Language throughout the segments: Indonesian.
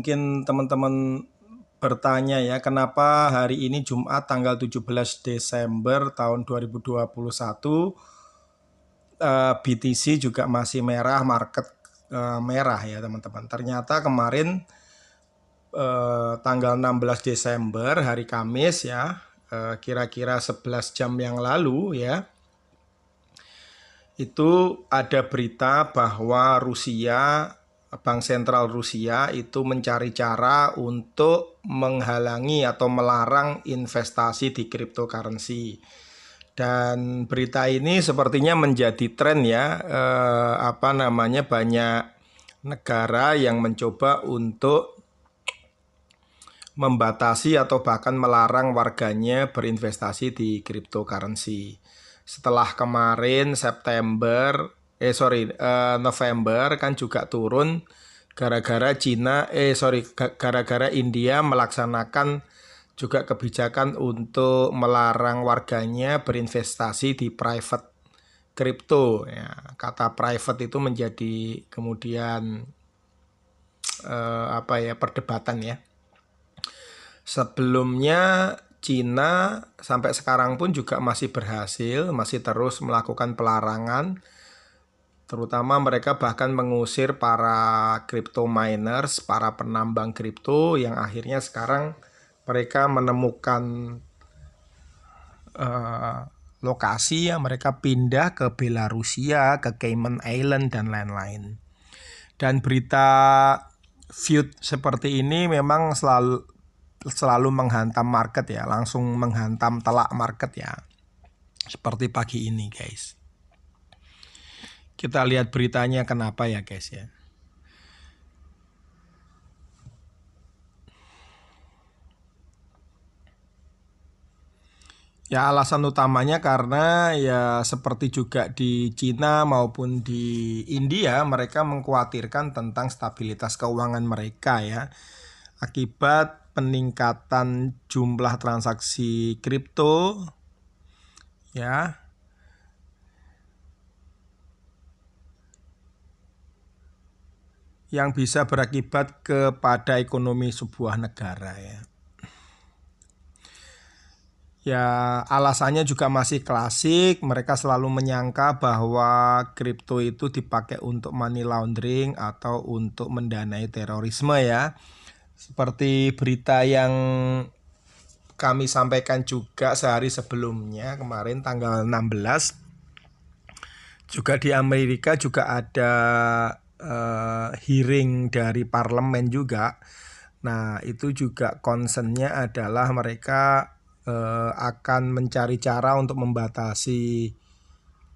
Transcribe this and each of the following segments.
mungkin teman-teman bertanya ya, kenapa hari ini Jumat tanggal 17 Desember tahun 2021 BTC juga masih merah, market merah ya teman-teman. Ternyata kemarin tanggal 16 Desember hari Kamis ya, kira-kira 11 jam yang lalu ya, itu ada berita bahwa Rusia, Bank Sentral Rusia itu mencari cara untuk menghalangi atau melarang investasi di cryptocurrency. Dan berita ini sepertinya menjadi tren ya, banyak negara yang mencoba untuk membatasi atau bahkan melarang warganya berinvestasi di cryptocurrency. Setelah kemarin November kan juga turun gara-gara gara-gara India melaksanakan juga kebijakan untuk melarang warganya berinvestasi di private crypto ya. Kata private itu menjadi kemudian perdebatan ya. Sebelumnya Cina sampai sekarang pun juga masih masih terus melakukan pelarangan. Terutama mereka bahkan mengusir para crypto miners, para penambang kripto yang akhirnya sekarang mereka menemukan lokasi yang mereka pindah ke Belarusia, ke Cayman Island dan lain-lain. Dan berita feud seperti ini memang selalu menghantam market ya, langsung menghantam telak market ya. Seperti pagi ini guys. Kita lihat beritanya kenapa ya guys ya. Ya alasan utamanya karena ya seperti juga di Cina maupun di India mereka mengkhawatirkan tentang stabilitas keuangan mereka ya. Akibat peningkatan jumlah transaksi kripto ya, yang bisa berakibat kepada ekonomi sebuah negara ya. Ya alasannya juga masih klasik, mereka selalu menyangka bahwa kripto itu dipakai untuk money laundering atau untuk mendanai terorisme ya. Seperti berita yang kami sampaikan juga sehari sebelumnya kemarin tanggal 16, juga di Amerika juga ada hearing dari parlemen juga. Nah itu juga concernnya adalah mereka akan mencari cara untuk membatasi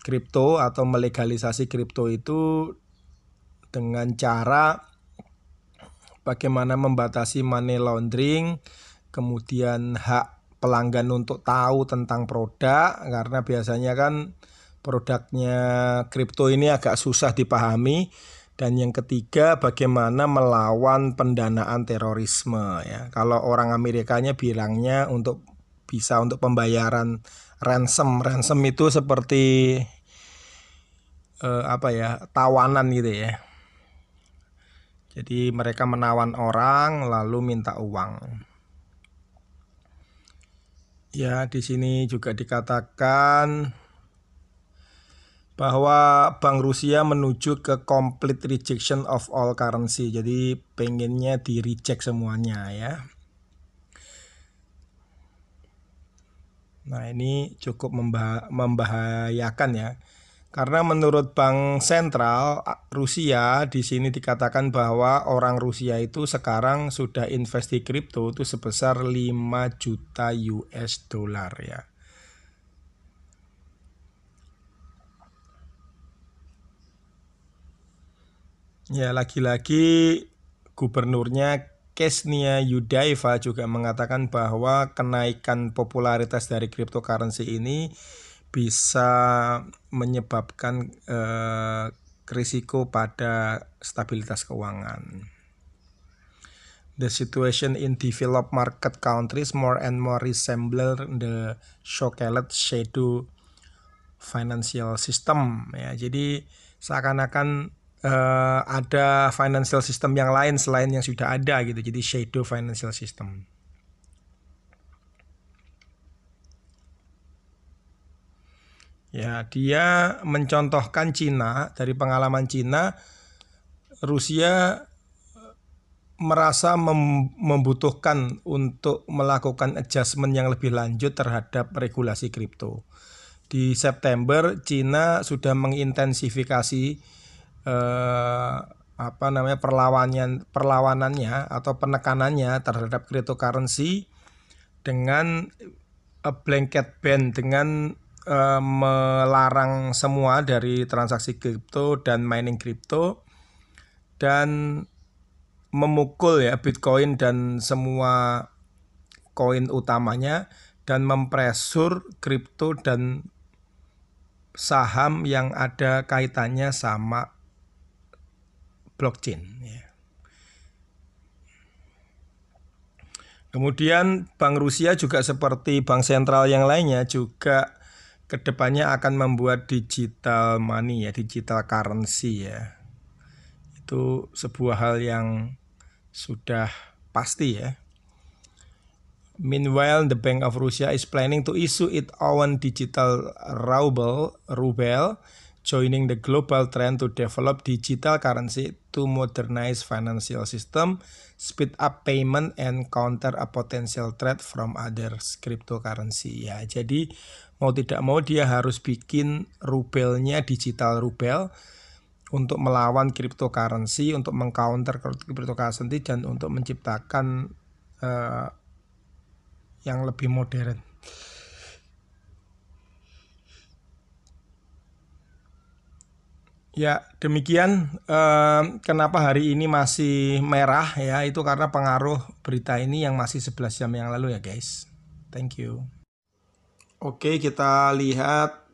kripto atau melegalisasi kripto itu dengan cara bagaimana membatasi money laundering, kemudian hak pelanggan untuk tahu tentang produk, karena biasanya kan produknya kripto ini agak susah dipahami. Dan yang ketiga bagaimana melawan pendanaan terorisme ya. Kalau orang Amerikanya bilangnya untuk pembayaran ransom. Ransom itu seperti tawanan gitu ya. Jadi mereka menawan orang lalu minta uang. Ya, di sini juga dikatakan bahwa Bank Rusia menuju ke complete rejection of all currency. Jadi pengennya di reject semuanya ya. Nah ini cukup membahayakan ya. Karena menurut Bank Sentral Rusia di sini dikatakan bahwa orang Rusia itu sekarang sudah invest di kripto itu sebesar 5 juta US dollar ya. Ya lagi-lagi gubernurnya Ksenia Yudaeva juga mengatakan bahwa kenaikan popularitas dari cryptocurrency ini bisa menyebabkan risiko pada stabilitas keuangan. The situation in developed market countries more and more resemble the so-called shadow financial system ya. Jadi seakan-akan ada financial system yang lain selain yang sudah ada gitu. Jadi shadow financial system. Ya, dia mencontohkan Cina, dari pengalaman Cina, Rusia merasa membutuhkan untuk melakukan adjustment yang lebih lanjut terhadap regulasi kripto. Di September, Cina sudah mengintensifikasi perlawanannya atau penekanannya terhadap cryptocurrency dengan blanket ban, dengan melarang semua dari transaksi kripto dan mining kripto, dan memukul ya Bitcoin dan semua koin utamanya, dan mempresur kripto dan saham yang ada kaitannya sama blockchain ya. Kemudian Bank Rusia juga seperti bank sentral yang lainnya juga kedepannya akan membuat digital money ya, digital currency ya. Itu sebuah hal yang sudah pasti ya. Meanwhile, the Bank of Russia is planning to issue its own digital ruble, joining the global trend to develop digital currency to modernize financial system, speed up payment, and counter a potential threat from other cryptocurrency. Ya, jadi mau tidak mau dia harus bikin rubelnya digital rubel untuk melawan cryptocurrency, untuk mengcounter cryptocurrency, dan untuk menciptakan yang lebih modern. Ya, demikian kenapa hari ini masih merah ya, itu karena pengaruh berita ini yang masih 11 jam yang lalu ya guys. Thank you. Oke, kita lihat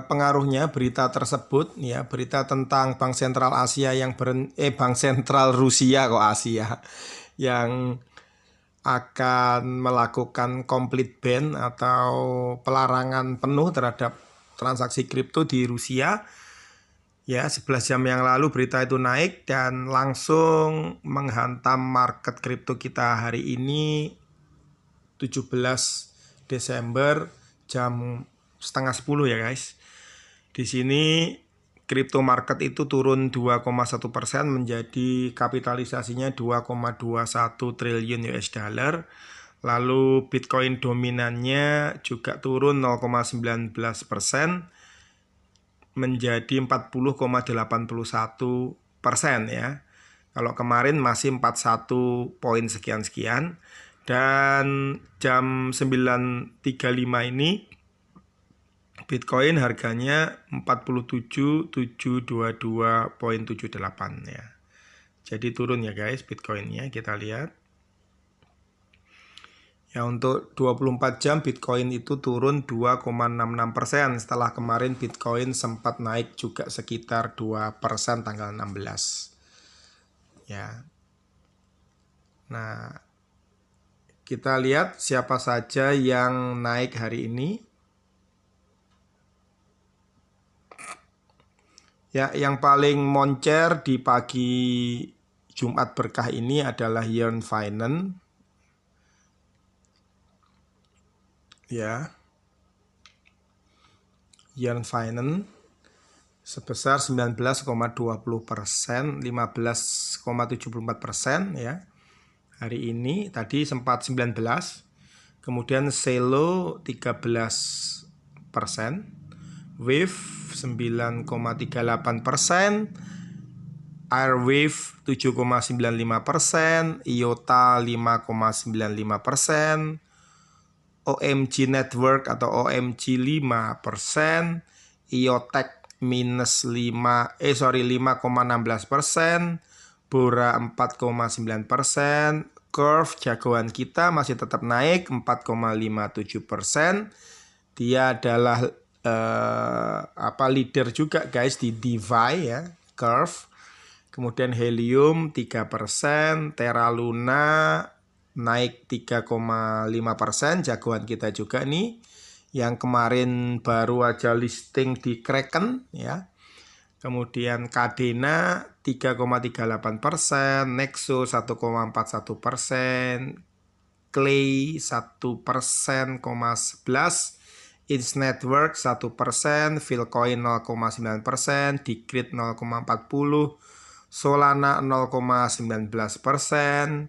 pengaruhnya berita tersebut ya, berita tentang Bank Sentral Asia yang Bank Sentral Rusia kok Asia yang akan melakukan complete ban atau pelarangan penuh terhadap transaksi kripto di Rusia. Ya, 11 jam yang lalu berita itu naik dan langsung menghantam market kripto kita hari ini 17 Desember jam setengah 10 ya guys. Di sini crypto market itu turun 2,1% menjadi kapitalisasinya 2,21 triliun US dollar. Lalu Bitcoin dominannya juga turun 0,19% menjadi 40,81% ya. Kalau kemarin masih 41 poin sekian-sekian. Dan jam 9.35 ini Bitcoin harganya 47.722.78 ya. Jadi turun ya guys Bitcoinnya, kita lihat. Ya, untuk 24 jam Bitcoin itu turun 2,66% setelah kemarin Bitcoin sempat naik juga sekitar 2% tanggal 16. Ya. Nah, kita lihat siapa saja yang naik hari ini. Ya, yang paling moncer di pagi Jumat berkah ini adalah Yearn Finance. Ya. Yearn Finance sebesar 19,20%, 15,74% ya. Hari ini tadi sempat 19, kemudian Celo 13%, Wave 9,38%, Airwave 7,95%, IOTA 5,95%, OMG Network atau OMG 5%, IOTech minus 5,16%, Bora 4,9%, Curve jagoan kita masih tetap naik 4,57%. Dia adalah leader juga guys di DeFi ya, Curve. Kemudian Helium 3%, Terra Luna naik 3,5%, jagoan kita juga nih, yang kemarin baru aja listing di Kraken ya. Kemudian Kadena 3,38%, Nexo 1,41%, Clay 1%,11%, Inch Network 1%, Philcoin 0,9%, Decred 0,40%, Solana 0,19%,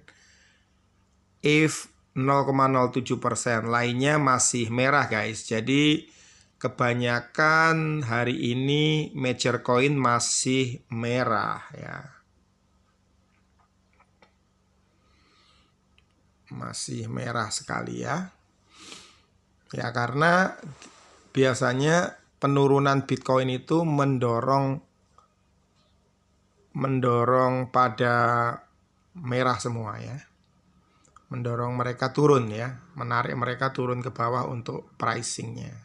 ETH 0,07%. Lainnya masih merah guys. Jadi kebanyakan hari ini major coin masih merah ya. Masih merah sekali ya. Ya karena biasanya penurunan Bitcoin itu mendorong pada merah semua ya. Mendorong mereka turun ya, menarik mereka turun ke bawah untuk pricingnya.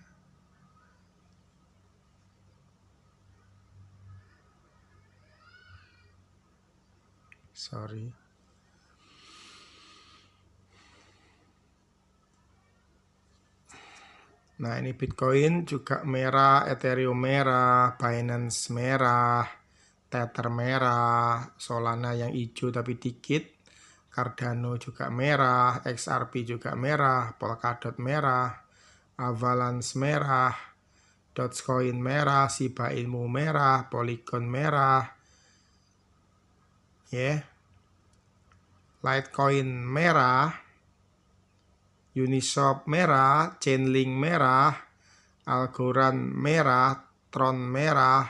Sorry. Nah ini Bitcoin juga merah, Ethereum merah, Binance merah, Tether merah, Solana yang hijau tapi dikit, Cardano juga merah, XRP juga merah, Polkadot merah, Avalanche merah, Dogecoin merah, Shiba Inu merah, Polygon merah, ya, Litecoin merah, Uniswap merah, Chainlink merah, Algorand merah, Tron merah,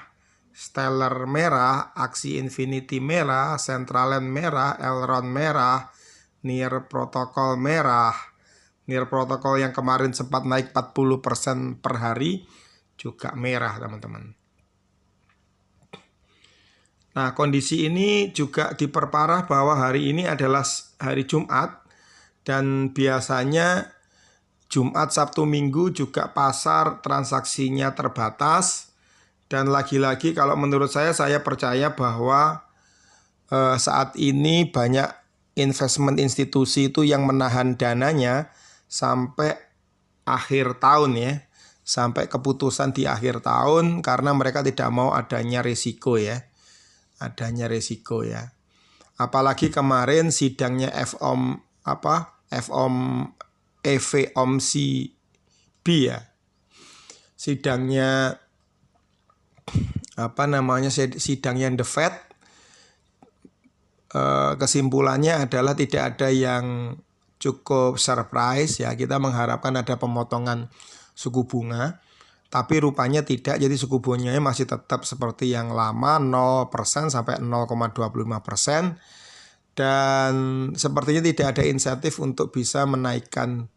Stellar merah, Axie Infinity merah, Centraland merah, Elrond merah, Near Protocol merah. Near Protocol yang kemarin sempat naik 40% per hari juga merah teman-teman. Nah kondisi ini juga diperparah bahwa hari ini adalah hari Jumat. Dan biasanya Jumat, Sabtu, Minggu juga pasar transaksinya terbatas. Dan lagi-lagi kalau menurut saya percaya bahwa saat ini banyak investment institusi itu yang menahan dananya sampai akhir tahun ya. Sampai keputusan di akhir tahun karena mereka tidak mau adanya risiko ya. Adanya risiko ya. Apalagi kemarin sidangnya FOMC ya. Sidangnya sidangnya The Fed. Kesimpulannya adalah tidak ada yang cukup surprise ya. Kita mengharapkan ada pemotongan suku bunga, tapi rupanya tidak. Jadi suku bunganya masih tetap seperti yang lama 0% sampai 0,25%. Dan sepertinya tidak ada insentif untuk bisa menaikkan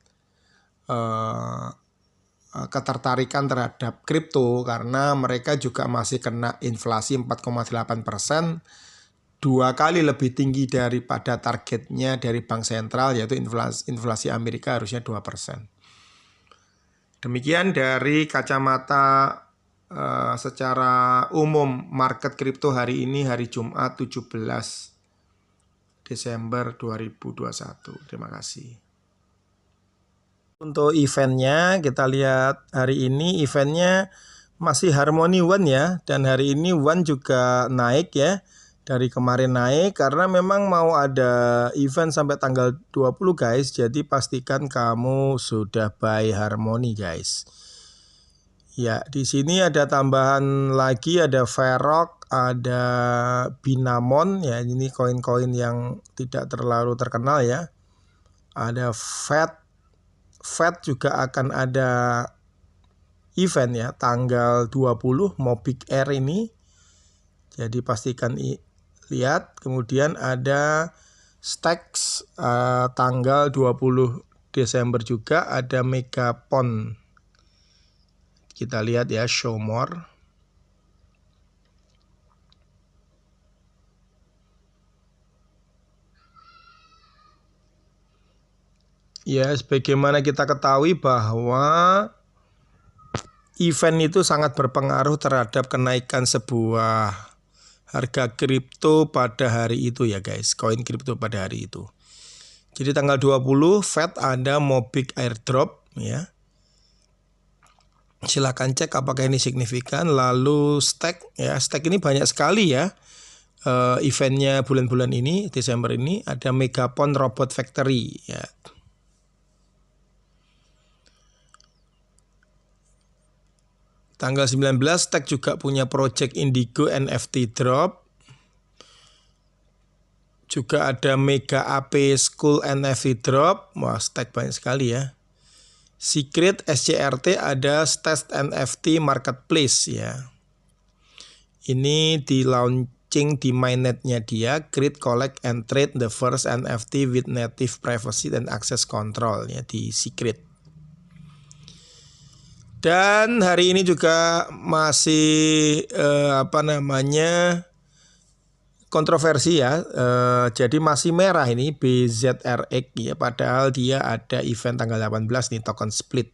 ketertarikan terhadap kripto karena mereka juga masih kena inflasi 4,8%, 2 kali lebih tinggi daripada targetnya dari Bank Sentral, yaitu inflasi Amerika harusnya 2%. Demikian dari kacamata secara umum market kripto hari ini, hari Jumat 17 Desember 2021. Terima kasih. Untuk eventnya kita lihat hari ini eventnya masih Harmony One ya. Dan hari ini One juga naik ya. Dari kemarin naik karena memang mau ada event sampai tanggal 20 guys. Jadi pastikan kamu sudah buy Harmony guys. Ya, di sini ada tambahan lagi, ada Verrock, ada Binamon ya, ini koin-koin yang tidak terlalu terkenal ya. Ada Fed juga akan ada event ya tanggal 20 Mobic Air ini. Jadi pastikan lihat. Kemudian ada Stacks tanggal 20 Desember juga ada Megapon. Kita lihat ya, show more. Ya, sebagaimana kita ketahui bahwa event itu sangat berpengaruh terhadap kenaikan sebuah harga kripto pada hari itu ya guys, koin kripto pada hari itu. Jadi tanggal 20 Fed ada Mobic airdrop ya. Silahkan cek apakah ini signifikan. Lalu stack ya, stack ini banyak sekali ya. Eventnya bulan-bulan ini, Desember ini ada Megapon Robot Factory ya. Tanggal 19 stack juga punya Project Indigo NFT Drop. Juga ada Mega AP School NFT Drop. Wah, stack banyak sekali ya. Secret SCRT ada Test NFT Marketplace ya. Ini di launching di mainnetnya dia, Create, Collect, and Trade the first NFT with native privacy and access control ya di Secret. Dan hari ini juga masih kontroversi ya. Jadi masih merah ini BZRX ya, padahal dia ada event tanggal 18 nih, token split.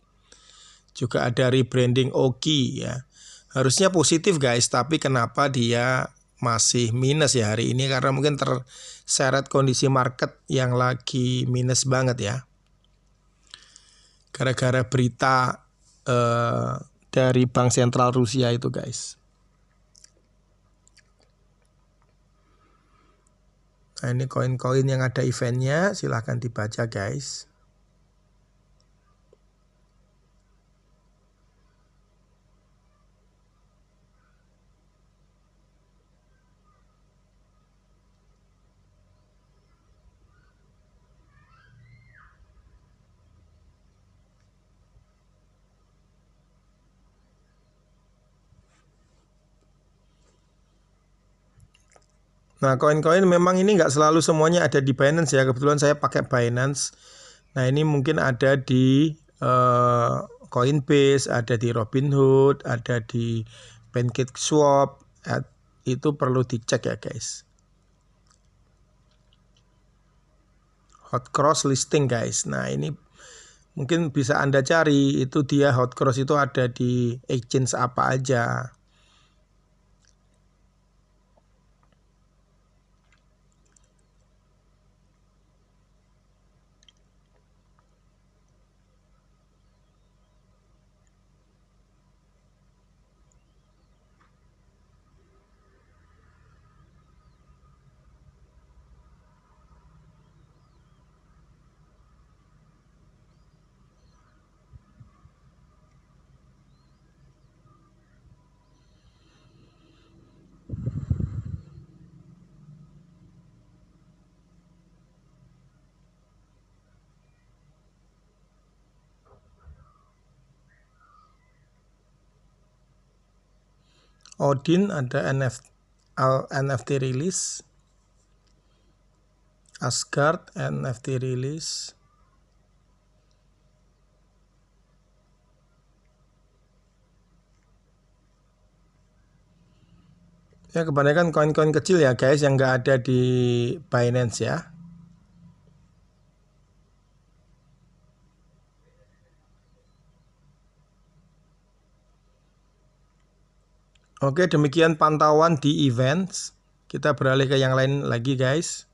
Juga ada rebranding Oki ya. Harusnya positif guys, tapi kenapa dia masih minus ya hari ini? Karena mungkin terseret kondisi market yang lagi minus banget ya. Gara-gara berita dari Bank Sentral Rusia itu guys. Nah ini koin-koin yang ada eventnya, silahkan dibaca guys. Nah, koin-koin memang ini nggak selalu semuanya ada di Binance ya. Kebetulan saya pakai Binance. Nah, ini mungkin ada di Coinbase, ada di Robinhood, ada di PancakeSwap. Itu perlu dicek ya guys. Hot cross listing guys. Nah, ini mungkin bisa Anda cari. Itu dia hot cross itu ada di exchange apa aja. Odin ada NFT rilis. Asgard NFT rilis. Ya kebanyakan koin-koin kecil ya guys yang nggak ada di Binance ya. Oke, demikian pantauan di events. Kita beralih ke yang lain lagi guys.